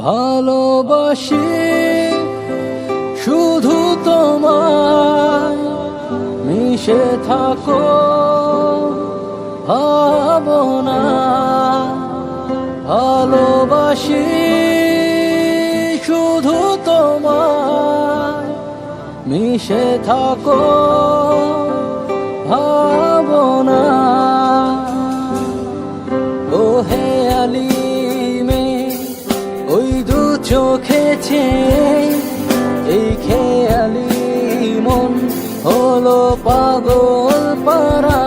ভালোবাসি শুধু তোমায়, মিশে থাকো ভাবনা। ভালোবাসি শুধু তোমায়, মিশে থাকো ভাবনা। ও হে আলিমে ওই দু চোখেছে, এই খেয়ালি মন হলো পাগল পারা।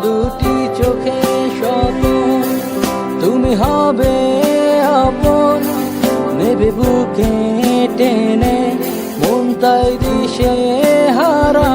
দুটি চোখে স্বপন, তুমি হবে আপন, নেবে বুকে টেনে মন তাই দিশে হারা।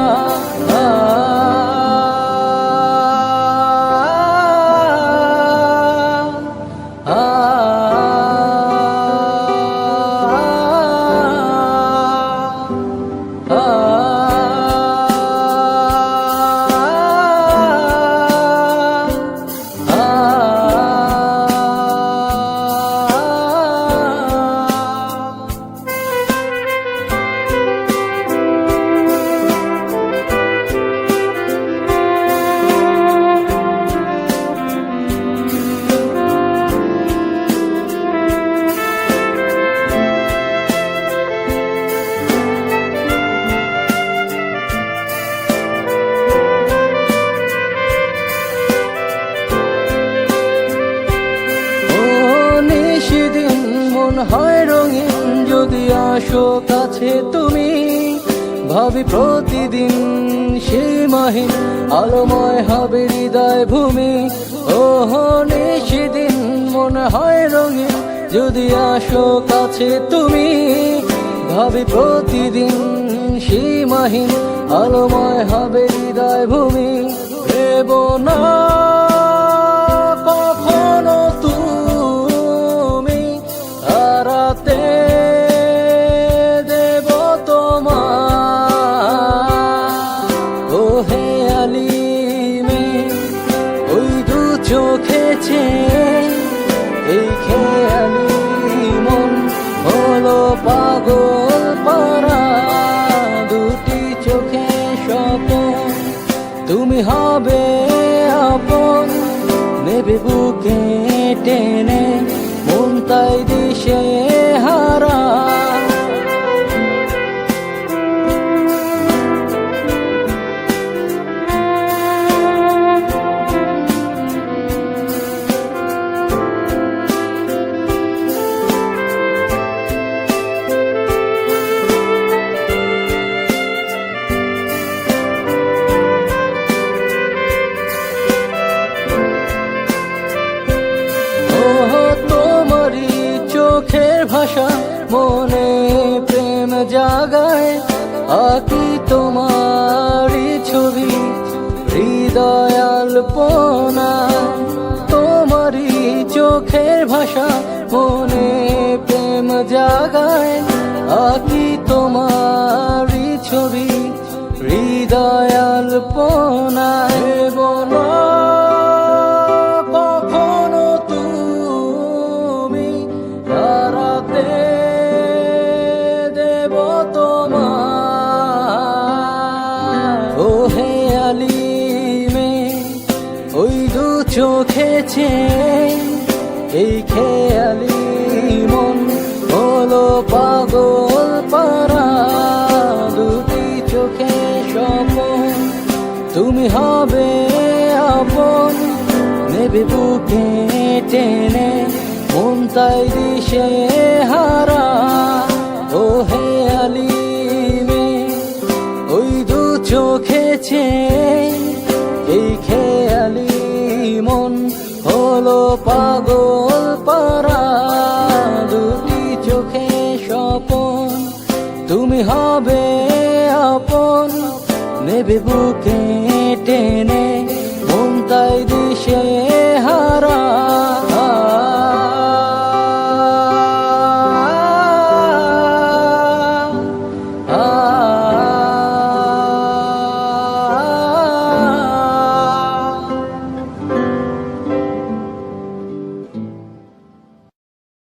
মন হয় রঙিন যদি আসো কাছে তুমি, ভাবি প্রতিদিন সীমাহীন আলোময় হবে হৃদয় ভূমি। সেদিন মন হয় রঙিন যদি আসো কাছে তুমি, ভাবি প্রতিদিন সীমাহীন আলোময় হবে হৃদয় ভূমি। ভেব না কখনো তুমি হারাতে দেব তোমার। ও হে আলিমে ওই দু চোখেছে, এই খেয়ালি মন হলো পাগল পারা। দুটি চোখে স্বপন, তুমি হবে আপন, নেবে বুকে টেনে মন তাই দিশে হারা। চোখের ভাষা মনে প্রেম জাগায়, আঁকি তোমারই ছবি হৃদয় আলপনায়। তোমারই চোখের ভাষা মনে প্রেম জাগায়, আঁকি তোমারই ছবি হৃদয় আলপনায়। বলো কখনো তুমি হারাতে দেব তোমার। ও হে আলিমে ওই দু চোখেছে, এই খেয়ালি মন হলো পাগল পারা। দুটি চোখে স্বপন, তুমি হবে আপন, নেবে বুকে টেনে মন তাই দিশে হারা। ও হে আলিমে ওই দু চোখেছে, এই খেয়ালি মন হলো পাগল পারা। দুটি চোখে স্বপন, তুমি হবে আপন, নেবে বুকে টেনে মন তাই দিশে